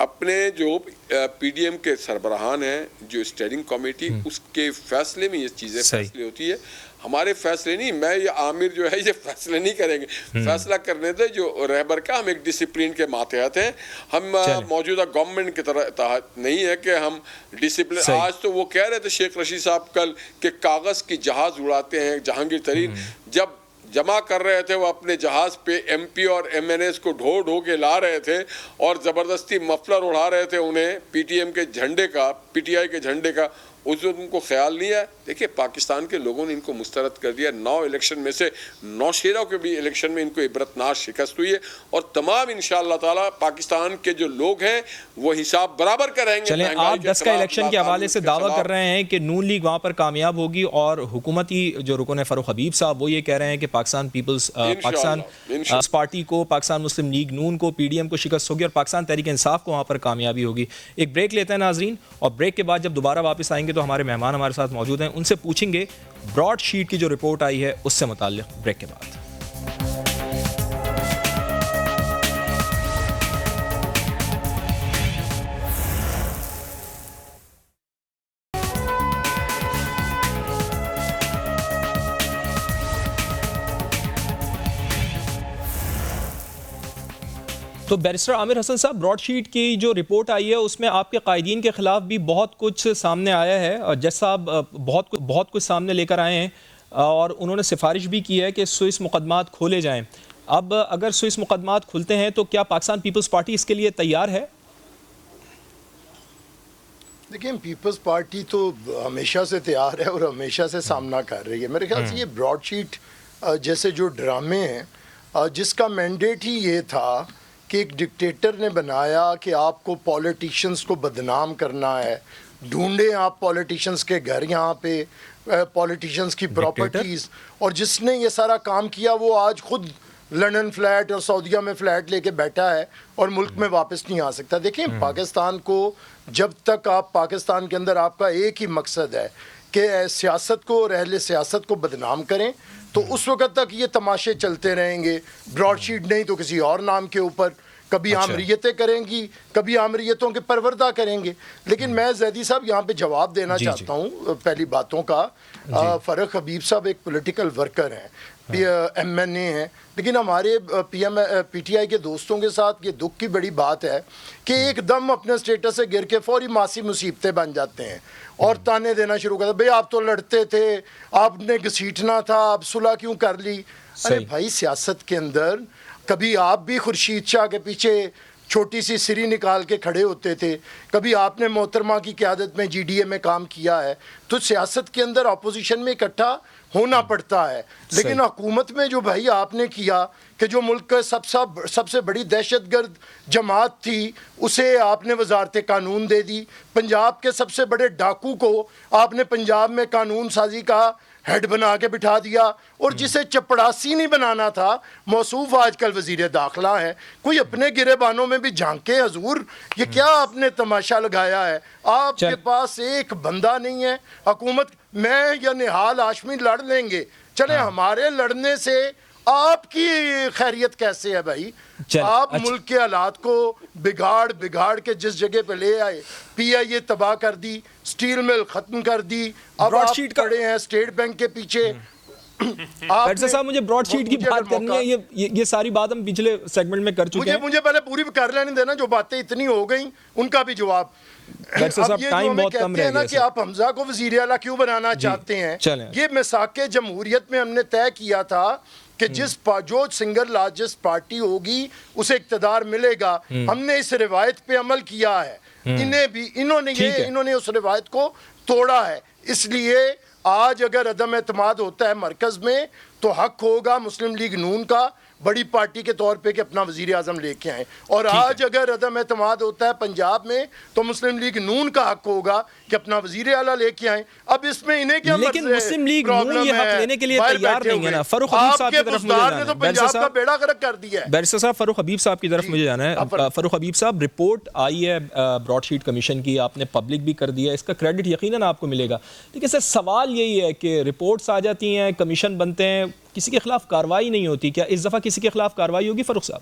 अपने जो पीडीएम के सरबराहान हैं, जो स्टेयरिंग कमेटी, उसके फैसले में ये चीज़ें फैसले होती है, हमारे फैसले नहीं। मैं ये आमिर जो है ये फैसले नहीं करेंगे, फैसला करने दे जो रहबर का। हम एक डिसिप्लिन के मातहत हैं, हम मौजूदा गवर्नमेंट की तरह तहत नहीं है कि हम डिसिप्लिन। आज तो वो कह रहे थे शेख रशीद साहब कल कि कागज़ की जहाज़ उड़ाते हैं जहांगीर तरीन, जब जमा कर रहे थे वो अपने जहाज़ पे एमपी और एमएनएस को ढो के ला रहे थे और ज़बरदस्ती मफलर उड़ा रहे थे उन्हें पीटीएम के झंडे का, पीटीआई के झंडे का, उस वक्त उनको ख्याल नहीं है। देखिए पाकिस्तान के लोगों ने इनको मुस्तरद कर दिया, 9 इलेक्शन में से नौशेरा के भी इलेक्शन में इनको इबरतनाक शिकस्त हुई है, और तमाम इंशाअल्लाह ताला पाकिस्तान के जो लोग हैं वो हिसाब बराबर करेंगे। चलें, आप 10 का इलेक्शन के हवाले से दावा कर रहे हैं कि नून लीग वहाँ पर कामयाब होगी, और हुकूमती जो रुकन फ़ारूक हबीब साहब वो ये कह रहे हैं कि पाकिस्तान पार्टी को, पाकिस्तान मुस्लिम लीग नून को, पीडीएम को शिकस्त होगी और पाकिस्तान तहरीक इंसाफ को वहाँ पर कामयाबी होगी। एक ब्रेक लेते हैं नाजरीन, और ब्रेक के बाद जब दोबारा वापस आएंगे तो हमारे मेहमान हमारे साथ मौजूद हैं, उनसे पूछेंगे ब्रॉड शीट की जो रिपोर्ट आई है उससे मुताल्लिक। ब्रेक के बाद तो बैरिस्टर आमिर हसन साहब, ब्रॉडशीट की जो रिपोर्ट आई है उसमें आपके कायदीन के ख़िलाफ़ भी बहुत कुछ सामने आया है, और जज साहब बहुत कुछ सामने लेकर आए हैं, और उन्होंने सिफारिश भी की है कि स्विस मुकदमात खोले जाएं। अब अगर स्विस मुकदमात खुलते हैं तो क्या पाकिस्तान पीपल्स पार्टी इसके लिए तैयार है? देखिए, पीपल्स पार्टी तो हमेशा से तैयार है और हमेशा से सामना कर रही है। मेरे ख्याल से ये ब्रॉडशीट जैसे जो ड्रामे हैं, जिसका मैंडेट ही ये था कि एक डिक्टेटर ने बनाया कि आपको पॉलिटिशियंस को बदनाम करना है, ढूंढे आप पॉलिटिशियंस के घर, यहाँ पे पॉलिटिशियंस की प्रॉपर्टीज़, और जिसने ये सारा काम किया वो आज खुद लंदन फ्लैट और सऊदीया में फ्लैट लेके बैठा है और मुल्क में वापस नहीं आ सकता। देखिए, पाकिस्तान को जब तक आप पाकिस्तान के अंदर आपका एक ही मकसद है कि सियासत को और अहले सियासत को बदनाम करें, तो उस वक्त तक ये तमाशे चलते रहेंगे, ब्रॉडशीट नहीं तो किसी और नाम के ऊपर, कभी आमरीयतें करेंगी, कभी आमरीयतों के परवरदा करेंगे। लेकिन मैं जैदी साहब यहाँ पे जवाब देना चाहता हूँ पहली बातों का। फ़ारूक हबीब साहब एक पॉलिटिकल वर्कर हैं, MNA हैं, लेकिन हमारे PTI के दोस्तों के साथ ये दुख की बड़ी बात है कि एकदम अपने स्टेटस से गिर के फौरी मासी मुसीबतें बन जाते हैं और ताने देना शुरू करते, भाई आप तो लड़ते थे, आपने घसीटना था, आप सुलह क्यों कर ली। अरे भाई, सियासत के अंदर कभी आप भी खुर्शीद शाह के पीछे छोटी सी सिरी निकाल के खड़े होते थे, कभी आपने मोहतरमा की क़यादत में GDA में काम किया है, तो सियासत के अंदर अपोजिशन में इकट्ठा होना पड़ता है। लेकिन हुकूमत में जो भाई आपने किया कि जो मुल्क का सबसे बड़ी दहशतगर्द जमात थी उसे आपने वजारत कानून दे दी, पंजाब के सबसे बड़े डाकू को आपने पंजाब में कानून साजी का हेड बना के बिठा दिया, और जिसे चपड़ासी नहीं बनाना था मौसूफ आजकल वजीर दाखिला है। कोई अपने गिरेबानों में भी झांके हजूर, ये क्या आपने तमाशा लगाया है। आपके पास एक बंदा नहीं है। हुकूमत, मैं या निहाल हाशमी लड़ लेंगे, चले हमारे लड़ने से आपकी खैरियत कैसे है भाई। आप मुल्क के हालात को बिगाड़ के जिस जगह पे ले आए, PIA तबाह कर दी, स्टील मिल खत्म कर दी, अब आप खड़े हैं स्टेट बैंक के पीछे। साहब, मुझे ब्रॉडशीट की बात करनी है, ये सारी बात हम पिछले सेगमेंट में कर चुके हैं। मुझे पहले पूरी कर लेने देना, जो बातें इतनी हो गई उनका भी जवाब। अब ये टाइम बहुत कम रह गया कि आप हमजा को वजीर आला क्यों बनाना चाहते हैं, ये मिसाके जमहूरियत में हमने तय किया था कि जो सिंगल लार्जेस्ट पार्टी होगी उसे इक्तदार मिलेगा। हमने इस रिवायत पे अमल किया है, इन्होंने उस रिवायत को तोड़ा है। इसलिए आज अगर अदम एतमाद होता है मरकज में, तो हक होगा मुस्लिम लीग नून का बड़ी पार्टी के तौर पे कि अपना वजीर आजम लेके आए, और आज अगर अदम एतमाद होता है पंजाब में, तो मुस्लिम लीग नून का हक होगा कि अपना वजीर आला लेके आए। अब इसमें इन्हें क्या, लेकिन मुस्लिम लीग नून ये हक लेने के लिए तैयार नहीं है ना। फरूख हबीब साहब की तरफ मुझे जाना है, तो पंजाब का बेड़ा गर्क कर दिया है। बैरिस्टर साहब, फरूख हबीब साहब की तरफ मुझे जाना है। फरूख हबीब साहब, रिपोर्ट आई है ब्रॉडशीट कमीशन की, आपने पब्लिक भी कर दिया, इसका क्रेडिट यकीनन आपको मिलेगा। लेकिन सर सवाल यही है कि रिपोर्ट्स आ जाती हैं, कमीशन बनते हैं, किसी के खिलाफ कार्रवाई नहीं होती। क्या इस दफ़ा किसी के खिलाफ कार्रवाई होगी फरूख साहब?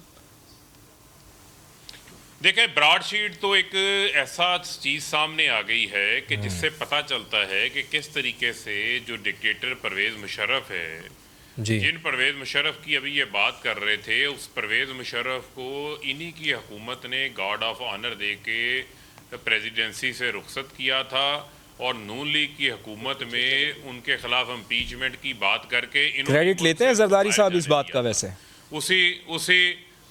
देखिए, ब्रॉडशीट तो एक ऐसा चीज़ सामने आ गई है कि जिससे पता चलता है कि किस तरीके से जो डिक्टेटर परवेज़ मुशर्रफ है, जिन परवेज़ मुशर्रफ की अभी ये बात कर रहे थे, उस परवेज़ मुशर्रफ को इन्हीं की हुकूमत ने गार्ड ऑफ ऑनर दे के प्रेसिडेंसी से रुखसत किया था, और नून लीग की हुकूमत में उनके खिलाफ इम्पीचमेंट की बात करके क्रेडिट लेते हैं जरदारी साहब इस बात का। वैसे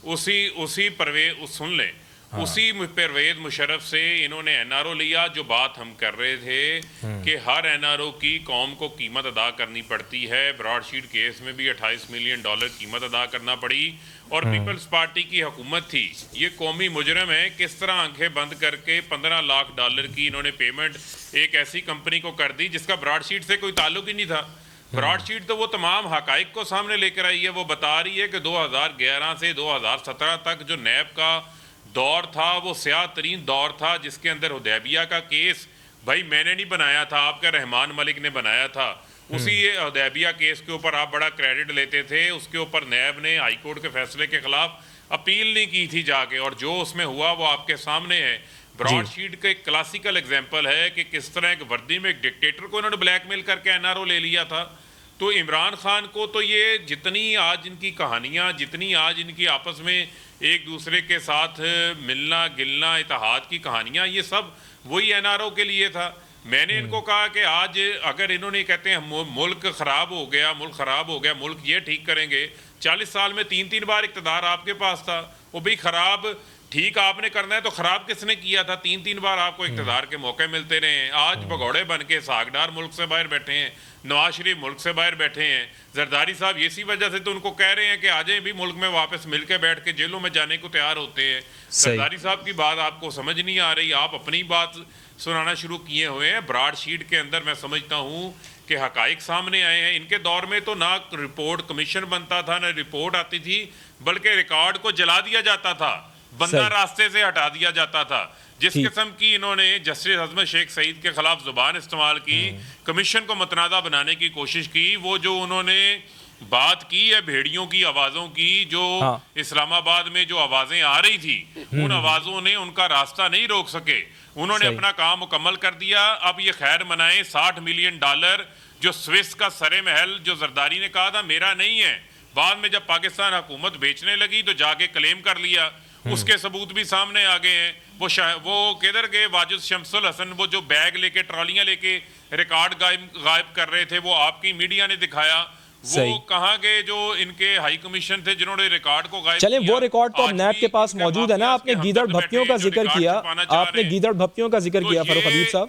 उसी परवेज सुन लें, उसी परवेज मुशर्रफ से इन्होंने NRO लिया। जो बात हम कर रहे थे कि हर NRO की कौम को कीमत अदा करनी पड़ती है, ब्रॉडशीट केस में भी $28 मिलियन कीमत अदा करना पड़ी, और पीपल्स पार्टी की हुकूमत थी। ये कौमी मुजरम है, किस तरह आंखें बंद करके $15 लाख की इन्होंने पेमेंट एक ऐसी कंपनी को कर दी जिसका ब्रॉडशीट से कोई ताल्लुक ही नहीं था। ब्रॉडशीट तो वो तमाम हकाइक को सामने लेकर आई है। वो बता रही है कि 2011 से 2017 तक जो नैब का दौर था वो स्याह तरीन दौर था, जिसके अंदर हुदैबिया का केस भाई मैंने नहीं बनाया था, आपका रहमान मलिक ने बनाया था। उसी हुदैबिया केस के ऊपर आप बड़ा क्रेडिट लेते थे। उसके ऊपर नैब ने हाई कोर्ट के फैसले के खिलाफ अपील नहीं की थी जाके, और जो उसमें हुआ वो आपके सामने है। ब्रॉडशीट का एक क्लासिकल एग्जाम्पल है कि किस तरह एक वर्दी में एक डिक्टेटर को इन्होंने ब्लैकमेल करके NRO ले लिया था। तो इमरान खान को तो ये जितनी आज इनकी कहानियाँ, जितनी आज इनकी आपस में एक दूसरे के साथ मिलना गिलना इत्तेहाद की कहानियाँ, ये सब वही NRO के लिए था। मैंने इनको कहा कि आज अगर इन्होंने कहते हैं मुल्क ख़राब हो गया, मुल्क ये ठीक करेंगे। 40 साल में 3 बार इक़्तिदार आपके पास था, वो भी ख़राब ठीक आपने करना है तो ख़राब किसने किया था? 3 बार आपको इक़्तिदार के मौके मिलते रहे हैं। आज भगौड़े बन के सागदार मुल्क से बाहर बैठे हैं, नवाज शरीफ मुल्क से बाहर बैठे हैं, जरदारी साहब इसी वजह से तो उनको कह रहे हैं कि आ जाएं भी मुल्क में वापस मिल के बैठ के जेलों में जाने को तैयार होते हैं। जरदारी साहब की बात आपको समझ नहीं आ रही, आप अपनी बात सुनाना शुरू किए हुए हैं। ब्रॉडशीट के अंदर मैं समझता हूँ कि हकाइक सामने आए हैं। इनके दौर में तो ना रिपोर्ट कमीशन बनता था, ना रिपोर्ट आती थी, बल्कि रिकॉर्ड को जला दिया जाता था, बंदा रास्ते से हटा दिया जाता था। जिस किस्म की इन्होंने जस्टिस अजमत शेख सईद के खिलाफ जुबान इस्तेमाल की, कमीशन को मतनादा बनाने की कोशिश की, वो जो उन्होंने बात की है भेड़ियों की आवाजों की, जो इस्लामाबाद में जो आवाजें आ रही थी, उन आवाजों ने उनका रास्ता नहीं रोक सके। उन्होंने अपना काम मुकम्मल कर दिया। अब ये खैर मनाएं, $60 मिलियन जो स्विस का सरे महल, जो जरदारी ने कहा था मेरा नहीं है, बाद में जब पाकिस्तान हुकूमत बेचने लगी तो जाके क्लेम कर लिया। उसके सबूत भी सामने आ गए हैं। वो किधर गए वाजिद शमसुल हसन, वो जो बैग लेके ट्रॉलियां लेके रिकॉर्ड गायब कर रहे थे, वो आपकी मीडिया ने दिखाया। वो कहाँ गए जो इनके हाई कमीशन थे जिन्होंने रिकॉर्ड को गायब चलें, किया? वो रिकॉर्ड तो अब नैब के पास मौजूद है ना। आपने गीदड़ भप्तियों का जिक्र किया, आपने गीदड़ भप्तियों का जिक्र किया फरूख हबीब साहब।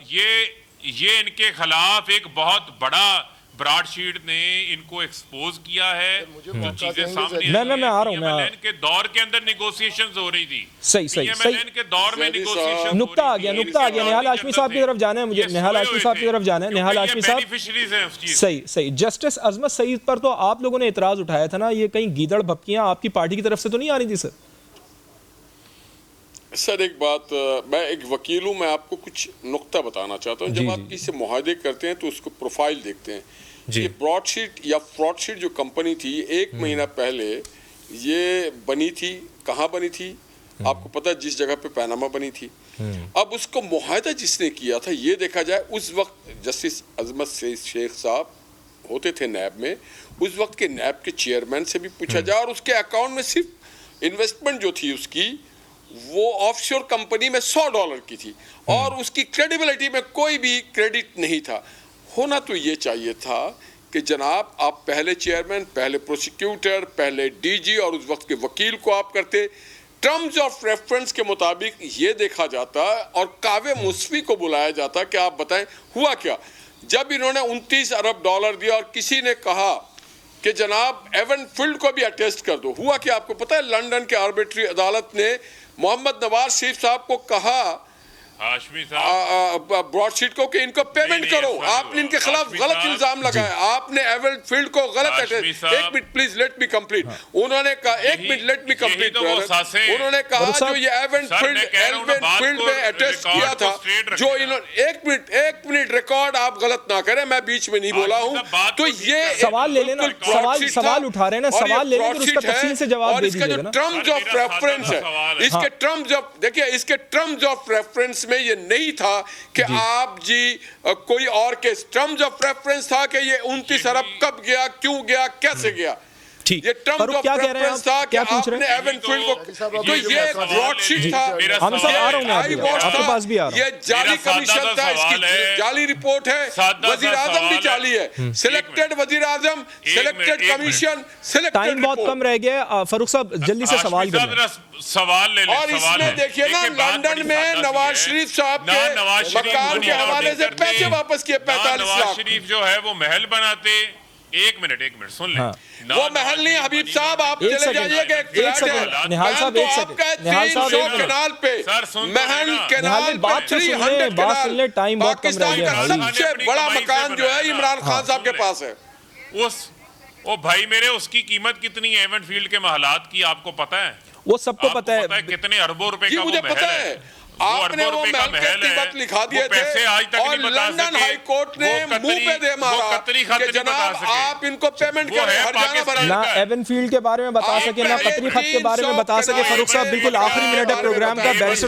ये इनके खिलाफ एक बहुत बड़ा ब्रॉडशीट ने इनको एक्सपोज किया है। जो चीजें सामने मैं आ रहा हूं, मैं के दौर के अंदर नेगोशिएशंस हो रही थी। सही के दौर में नेगोशिएशन नुक्ता आ गया। निहाल हाशमी साहब की तरफ जाना है मुझे, निहाल हाशमी साहब की तरफ जाना है। निहाल हाशमी साहब, सही जस्टिस अजमत सईद पर तो आप लोगों ने एतराज उठाया था ना, ये कहीं गीदड़ भपकियां आपकी पार्टी की तरफ से तो नहीं आ रही थी सर? सर एक बात, मैं एक वकील हूँ, मैं आपको कुछ नुक्ता बताना चाहता हूँ। जब आप किसी मुआहदे करते हैं तो उसको प्रोफाइल देखते हैं। ये ब्रॉडशीट या फ्रॉडशीट जो कंपनी थी, 1 महीना पहले ये बनी थी। कहाँ बनी थी आपको पता है? जिस जगह पे पैनामा बनी थी। अब उसको मुआहदा जिसने किया था, ये देखा जाए उस वक्त जस्टिस अजमत शेख साहब होते थे नैब में, उस वक्त के नैब के चेयरमैन से भी पूछा जाए, और उसके अकाउंट में सिर्फ इन्वेस्टमेंट जो थी उसकी, वो ऑफशोर कंपनी में $100 की थी, और उसकी क्रेडिबिलिटी में कोई भी क्रेडिट नहीं था। होना तो ये चाहिए था कि जनाब आप पहले चेयरमैन, पहले प्रोसिक्यूटर, पहले डीजी और उस वक्त के वकील को आप करते। टर्म्स ऑफ रेफरेंस के मुताबिक ये देखा जाता और कावे मुस्वी को बुलाया जाता कि आप बताएं हुआ क्या। जब इन्होंने $29 अरब दिया और किसी ने कहा कि जनाब एवन फील्ड को भी अटेस्ट कर दो, हुआ क्या आपको पता है? लंदन के आर्बिट्री अदालत ने मोहम्मद नवाज शरीफ साहब को कहा, ब्रॉडशीट को, कि इनको पेमेंट करो। आपने इनके खिलाफ गलत इल्जाम लगाया, आपने एवन फील्ड को गलत अटेस्ट। एक minute please, let me complete. उन्होंने कहा, एक मिनट लेट मी कंप्लीट। उन्होंने कहा जो ये एवन फील्ड में अटेस्ट किया था, जो इन्होंने, एक मिनट रिकॉर्ड आप गलत ना करें, मैं बीच में नहीं बोला हूँ। तो ये सवाल ले लेना, सवाल उठा रहे हैं ना, सवाल ले लेना, उसका तफसील से जवाब दे दीजिएगा ना। टर्म्स ऑफ रेफरेंस है, इसके टर्म्स ऑफ, देखिए इसके टर्म्स ऑफ रेफरेंस में ये नहीं था कि आप जी कोई और के टर्म्स ऑफ रेफरेंस था कि ये 29 अरब कब गया, क्यों गया, कैसे गया। ये टर्म्स ऑफ रेफरेंस था कि आपने एवन फील्ड को, तो ये ब्रॉडशीट था। हम सब आ रहा हूं, आपके पास भी आ रहा हूं। ये जाली कमीशन था, इसकी जाली रिपोर्ट है, वजीर आजम भी जाली है, सिलेक्टेड वजीर आजम, सिलेक्टेड कमीशन, सिलेक्टेड। टाइम बहुत कम रह गया फरूख साहब, जल्दी से सवाल करें। सवाल ले लें। और इसमें देखिए ना, लंदन में नवाज शरीफ साहब के मकान के हवाले से पैसे वापस किए 45 लाख। नवाज शरीफ जो है वो महल बनाते। एक मिनट सुन लें। वो महल नहीं हबीब साहब, आप चले जाइए कि एक फ्लैट है निहाल साहब, एक सेकंड निहाल साहब, कनाल पे महल कनाल बात सुन ले, टाइम बहुत कम रह गया। पाकिस्तान का सबसे बड़ा मकान जो है इमरान खान साहब के पास है। ओ भाई मेरे, उसकी कीमत कितनी है एवन फील्ड के महलात की, आपको पता है? वो सबको पता है कितने अरबों रुपए का वो महल है। आपने वो महल के कीमत लिखा दिए थे, और लंदन हाई कोर्ट ने मुंह पे दे मारा कि जनाब आप इनको पेमेंट करें, हरजाना भरें। ना एवन फील्ड के बारे में बता सके, ना कतरी खत के बारे में बता सके। फरूख साहब बिल्कुल आखिरी मिनट है प्रोग्राम का। बैरिस्टर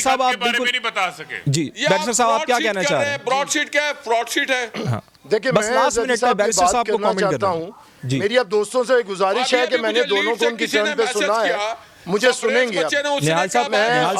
साहब आप बिल्कुल नहीं बता सके। जी बैरिस्टर साहब आप क्या कहना चाह रहे हैं? ब्रॉडशीट क्या है? फ्रॉडशीट है। देखिए बस लास्ट मिनट में बैरिस्टर साहब को कमेंट करता हूँ। मेरी अब दोस्तों से गुजारिश है कि मैंने दोनों को उनकी टर्न पे सुना है, मुझे सुनेंगे। निहाल साहब मैं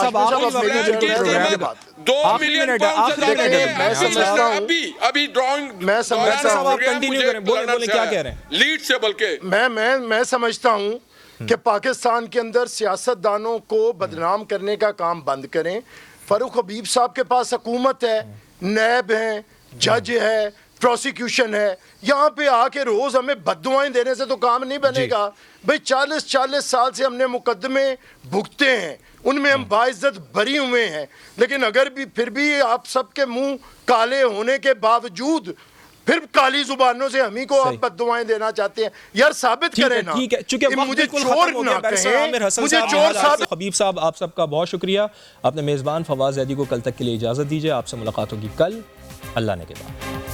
समझता हूं अभी ड्राइंग, मैं समझता हूं आप कंटिन्यू करें, बोले क्या कह रहे हैं लीड से, बल्कि मैं समझता हूं कि पाकिस्तान के अंदर सियासतदानों को बदनाम करने का काम बंद करें। फरूख हबीब साहब के पास हुकूमत है, नैब है, जज है, प्रोसिक्यूशन है, यहाँ पे आके रोज़ हमें बद्दुआएं देने से तो काम नहीं बनेगा भाई। 40 साल से हमने मुकदमे भुगते हैं, उनमें हम बाइज्जत बरी हुए हैं, लेकिन अगर भी फिर भी आप सबके मुंह काले होने के बावजूद फिर काली जुबानों से हम ही को आप बद्दुआएं देना चाहते हैं, यार साबित करें ना। ठीक है, चूंकि मुझे चोर ना कहें, मुझे चोर साबित। हबीब साहब आप सबका बहुत शुक्रिया। अपने मेज़बान फवाद ज़ैदी को कल तक के लिए इजाज़त दीजिए। आपसे मुलाकात होगी कल, अल्लाह ने के बाद।